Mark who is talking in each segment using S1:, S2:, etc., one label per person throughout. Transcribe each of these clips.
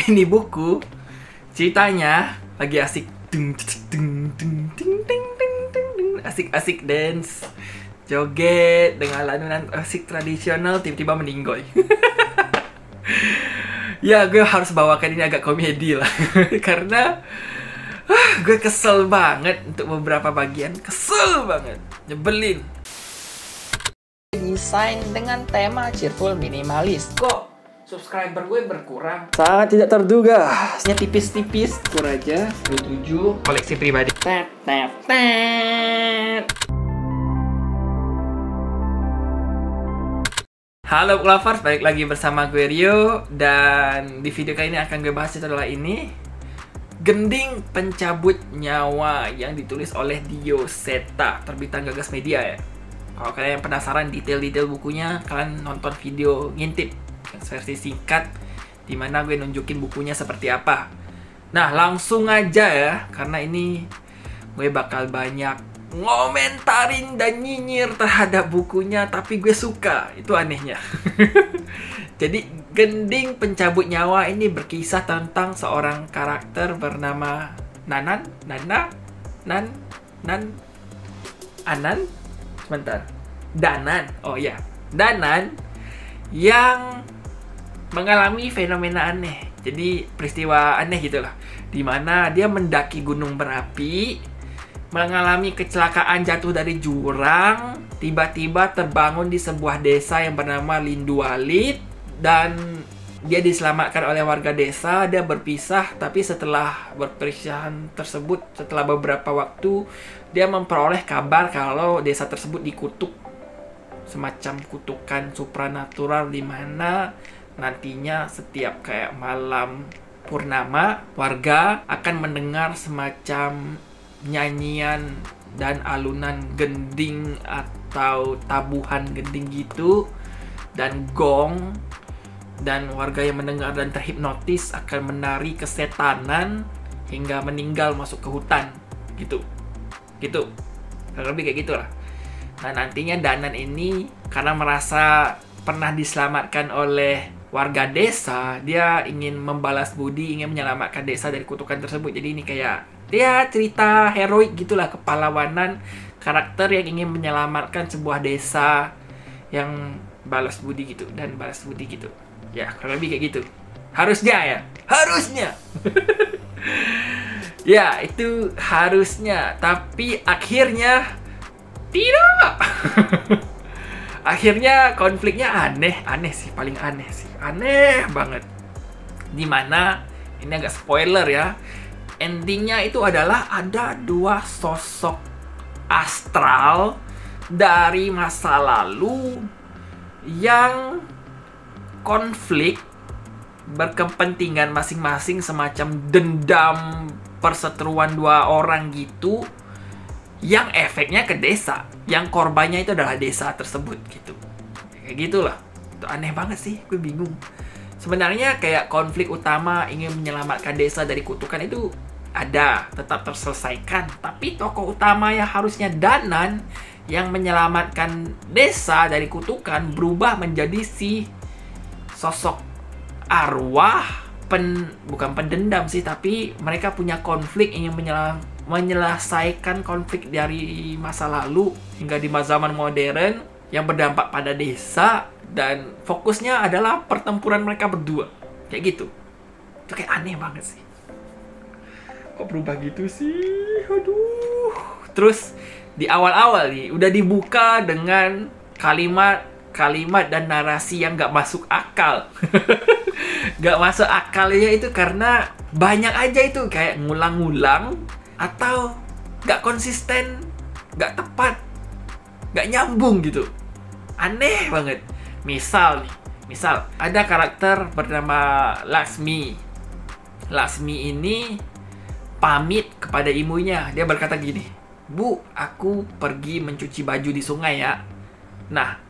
S1: Ini buku ceritanya lagi asik, asik-asik dance, joget dengan lanunan asik tradisional, tiba-tiba meninggoy. Ya, gue harus bawakan ini agak komedi lah. Karena gue kesel banget untuk beberapa bagian. Kesel banget, nyebelin. Desain dengan tema cheerful minimalis. Kok subscriber gue berkurang? Sangat tidak terduga. Hanya tipis-tipis. Kur aja 27. Koleksi pribadi. Halo lovers, balik lagi bersama gue Rio. Dan di video kali ini akan gue bahas itu adalah ini, Gending Pencabut Nyawa, yang ditulis oleh Dio Seta, terbitan Gagas Media ya. Kalau kalian penasaran detail-detail bukunya, kalian nonton video ngintip versi singkat dimana gue nunjukin bukunya seperti apa. Nah, langsung aja ya, karena ini gue bakal banyak ngomentarin dan nyinyir terhadap bukunya, tapi gue suka, itu anehnya. Jadi Gending Pencabut Nyawa ini berkisah tentang seorang karakter bernama Danan yang mengalami fenomena aneh. Jadi peristiwa aneh gitulah, dimana dia mendaki gunung berapi, mengalami kecelakaan jatuh dari jurang, tiba-tiba terbangun di sebuah desa yang bernama Lindualit, dan dia diselamatkan oleh warga desa. Dia berpisah, tapi setelah berpisahan tersebut, setelah beberapa waktu, dia memperoleh kabar kalau desa tersebut dikutuk, semacam kutukan supranatural, di mana nantinya setiap kayak malam purnama, warga akan mendengar semacam nyanyian dan alunan gending atau tabuhan gending gitu, dan gong, dan warga yang mendengar dan terhipnotis akan menari kesetanan hingga meninggal masuk ke hutan gitu lebih kayak gitulah. Nah, nantinya Danan ini karena merasa pernah diselamatkan oleh warga desa, dia ingin membalas budi, ingin menyelamatkan desa dari kutukan tersebut. Jadi ini kayak dia cerita heroik gitulah, kepahlawanan karakter yang ingin menyelamatkan sebuah desa yang balas budi gitu, dan balas budi gitu. Ya, kurang lebih kayak gitu. Harusnya. Ya, itu harusnya, tapi akhirnya tidak. Akhirnya konfliknya aneh sih, paling aneh sih. Aneh banget. Dimana, ini agak spoiler ya, endingnya itu adalah ada dua sosok astral dari masa lalu yang konflik berkepentingan masing-masing, semacam dendam perseteruan dua orang gitu, yang efeknya ke desa, yang korbannya itu adalah desa tersebut gitu. Kayak gitulah. Itu aneh banget sih, gue bingung. Sebenarnya kayak konflik utama ingin menyelamatkan desa dari kutukan itu ada, tetap terselesaikan. Tapi tokoh utama yang harusnya Danan yang menyelamatkan desa dari kutukan berubah menjadi si sosok arwah, bukan pendendam sih, tapi mereka punya konflik, ingin menyelesaikan konflik dari masa lalu hingga di zaman modern yang berdampak pada desa, dan fokusnya adalah pertempuran mereka berdua. Kayak gitu. Itu kayak aneh banget sih. Kok berubah gitu sih? Aduh. Terus di awal-awal nih udah dibuka dengan kalimat dan narasi yang gak masuk akal. Gak masuk akalnya itu karena banyak aja itu kayak ngulang-ngulang, atau gak konsisten, gak tepat, gak nyambung gitu. Aneh banget. Misal ada karakter bernama Laksmi. Laksmi ini pamit kepada ibunya. Dia berkata gini, "Bu, aku pergi mencuci baju di sungai ya." Nah,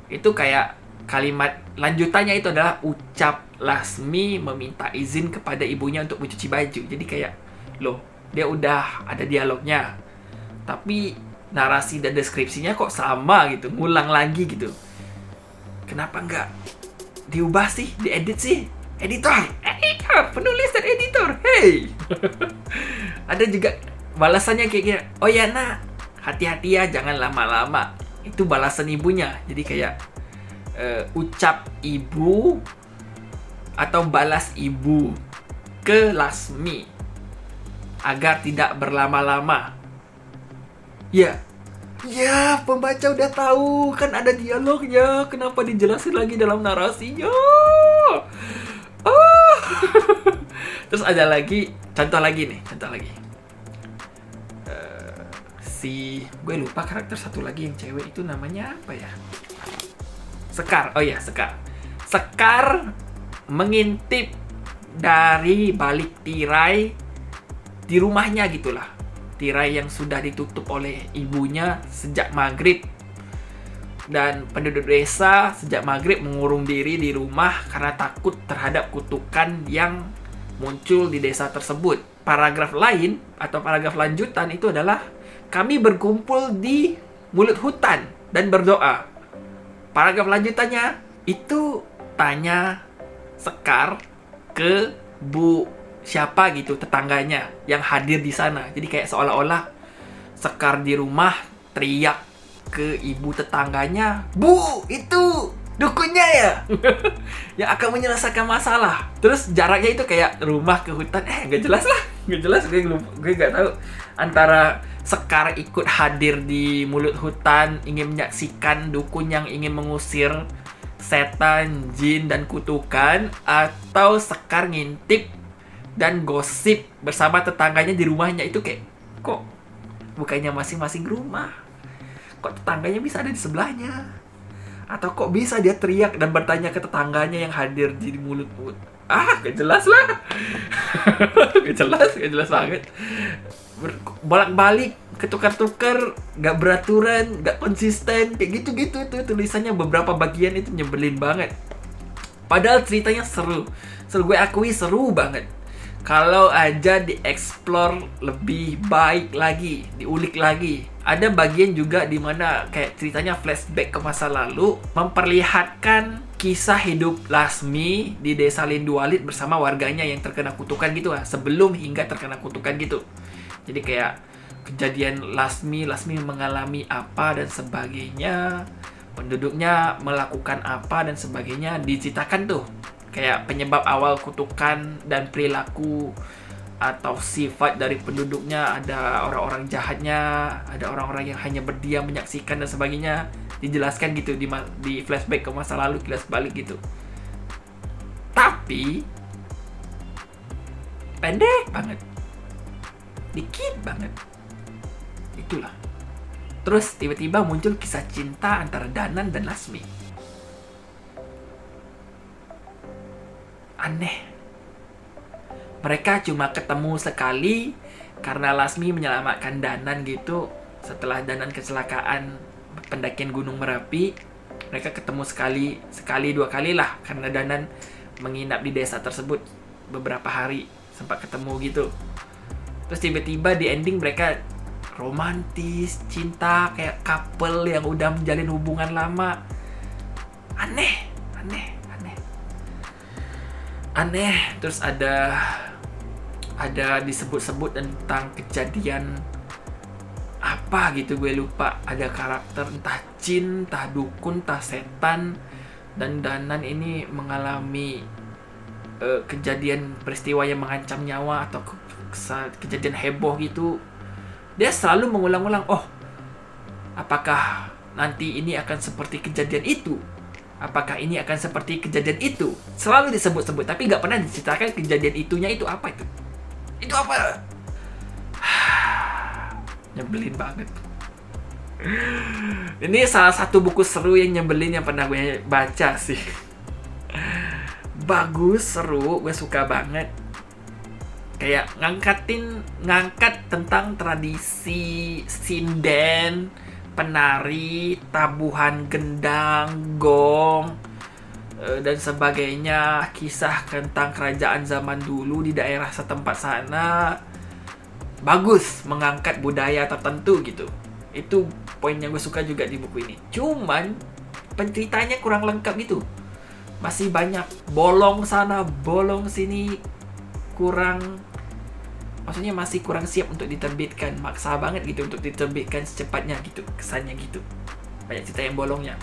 S1: itu kayak kalimat lanjutannya itu adalah ucap Laksmi meminta izin kepada ibunya untuk mencuci baju. Jadi kayak, loh, dia udah ada dialognya, tapi narasi dan deskripsinya kok sama gitu, ngulang lagi gitu. Kenapa nggak diubah sih, diedit sih? editor, penulis dan editor, hey. Ada juga balasannya kayak oh ya nak, hati-hati ya, jangan lama-lama. Itu balasan ibunya. Jadi kayak ucap ibu atau balas ibu ke Lasmi agar tidak berlama-lama. Ya, pembaca udah tahu kan ada dialognya. Kenapa dijelasin lagi dalam narasinya? Terus ada lagi, contoh lagi. Gue lupa karakter satu lagi yang cewek itu namanya apa ya? Sekar. Oh ya, Sekar mengintip dari balik tirai di rumahnya gitulah. Tirai yang sudah ditutup oleh ibunya sejak maghrib. Dan penduduk desa sejak maghrib mengurung diri di rumah karena takut terhadap kutukan yang muncul di desa tersebut. Paragraf lain atau paragraf lanjutan itu adalah kami berkumpul di mulut hutan dan berdoa. Paragraf lanjutannya itu tanya Sekar ke Bu siapa gitu, tetangganya yang hadir di sana. Jadi kayak seolah-olah Sekar di rumah teriak ke ibu tetangganya, "Bu, itu dukunnya ya?" yang akan menyelesaikan masalah. Terus jaraknya itu kayak rumah ke hutan. Gak jelas. Gue gak tahu antara Sekar ikut hadir di mulut hutan ingin menyaksikan dukun yang ingin mengusir setan, jin, dan kutukan, atau Sekar ngintip dan gosip bersama tetangganya di rumahnya. Itu kayak, kok bukannya masing-masing rumah, kok tetangganya bisa ada di sebelahnya? Atau kok bisa dia teriak dan bertanya ke tetangganya yang hadir di mulut. Gak jelas lah. Gak jelas banget. Bolak-balik, ketukar-tukar, gak beraturan, gak konsisten, kayak gitu-gitu. Tuh tulisannya beberapa bagian itu nyebelin banget. Padahal ceritanya seru, gue akui seru banget. Kalau aja dieksplor lebih baik lagi, diulik lagi. Ada bagian juga di mana kayak ceritanya flashback ke masa lalu, memperlihatkan kisah hidup Lasmi di desa Lindualit bersama warganya yang terkena kutukan gitu lah, sebelum hingga terkena kutukan gitu. Jadi kayak kejadian Lasmi mengalami apa dan sebagainya, penduduknya melakukan apa dan sebagainya, diceritakan tuh. Kayak penyebab awal kutukan dan perilaku atau sifat dari penduduknya, ada orang-orang jahatnya, ada orang-orang yang hanya berdiam menyaksikan dan sebagainya, dijelaskan gitu di flashback ke masa lalu, kilas balik gitu. Tapi pendek banget, dikit banget. Itulah. Terus tiba-tiba muncul kisah cinta antara Danan dan Lasmi. Aneh. Mereka cuma ketemu sekali karena Lasmi menyelamatkan Danan gitu. Setelah Danan kecelakaan pendakian Gunung Merapi, mereka ketemu sekali dua kali lah, karena Danan menginap di desa tersebut beberapa hari, sempat ketemu gitu. Terus tiba-tiba di ending mereka romantis, cinta, kayak couple yang udah menjalin hubungan lama. Aneh. Terus ada disebut-sebut tentang kejadian apa gitu, gue lupa. Ada karakter entah jin, entah dukun, entah setan, dan Danan ini mengalami kejadian peristiwa yang mengancam nyawa atau kejadian heboh gitu. Dia selalu mengulang-ulang, apakah nanti ini akan seperti kejadian itu? Apakah ini akan seperti kejadian itu? Selalu disebut-sebut, tapi gak pernah diceritakan kejadian itunya itu apa itu. Itu apa? Nyebelin banget. Ini salah satu buku seru yang nyebelin yang pernah gue baca sih. Bagus, seru, gue suka banget. Kayak ngangkat tentang tradisi sinden, penari, tabuhan gendang, gong, dan sebagainya. Kisah tentang kerajaan zaman dulu di daerah setempat sana. Bagus, mengangkat budaya tertentu gitu. Itu poin yang gue suka juga di buku ini. Cuman penceritanya kurang lengkap gitu. masih banyak bolong sana, bolong sini, kurang, maksudnya masih kurang siap untuk diterbitkan. Maksa banget gitu untuk diterbitkan secepatnya gitu, kesannya gitu. Banyak cerita yang bolongnya.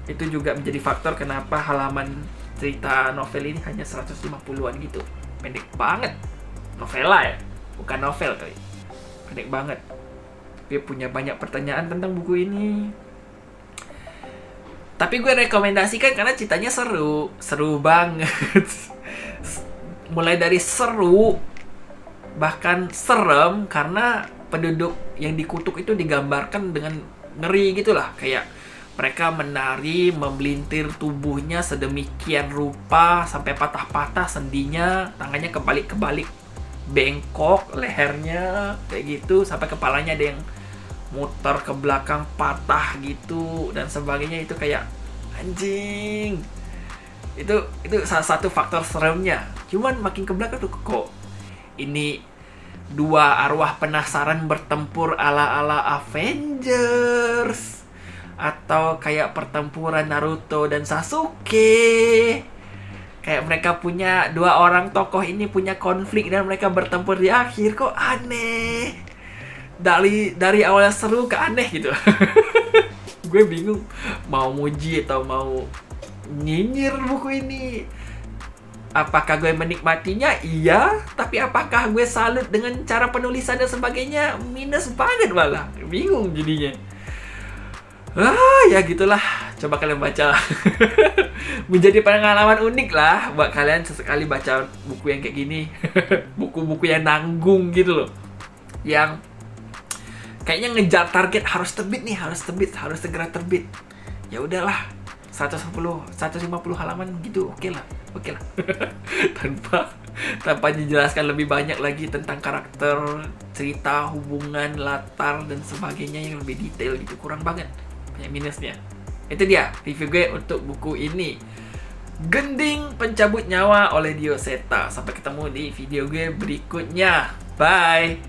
S1: Itu juga menjadi faktor kenapa halaman cerita novel ini hanya 150-an gitu. Pendek banget. Novela ya, bukan novel kali. Pendek banget. Gue punya banyak pertanyaan tentang buku ini. Tapi gue rekomendasikan karena ceritanya seru. Seru banget. Mulai dari seru, bahkan serem, karena penduduk yang dikutuk itu digambarkan dengan ngeri gitu lah. Kayak mereka menari, memelintir tubuhnya sedemikian rupa sampai patah-patah sendinya, tangannya kebalik-kebalik, bengkok lehernya kayak gitu, sampai kepalanya ada yang muter ke belakang patah gitu dan sebagainya. Itu kayak anjing. Itu salah satu faktor seremnya. Cuman makin ke belakang tuh kok ini dua arwah penasaran bertempur ala-ala Avengers, atau kayak pertempuran Naruto dan Sasuke. Kayak mereka punya dua orang tokoh ini punya konflik dan mereka bertempur di akhir. Kok aneh. Dari awalnya seru ke aneh gitu. Gue bingung mau muji atau mau nyinyir buku ini. Apakah gue menikmatinya? Iya. Tapi apakah gue salut dengan cara penulisan dan sebagainya? Minus banget malah. Bingung jadinya. Ya gitulah. Coba kalian baca. Menjadi pengalaman unik lah buat kalian sesekali baca buku yang kayak gini. Buku-buku yang nanggung gitu loh. Yang kayaknya ngejar target, harus terbit nih, harus segera terbit. Ya udahlah, 150 halaman gitu, oke lah. tanpa dijelaskan lebih banyak lagi tentang karakter, cerita, hubungan, latar dan sebagainya yang lebih detail gitu, kurang banget. Banyak minusnya. Itu dia review gue untuk buku ini, Gending Pencabut Nyawa oleh Dio Seta. Sampai ketemu di video gue berikutnya. Bye.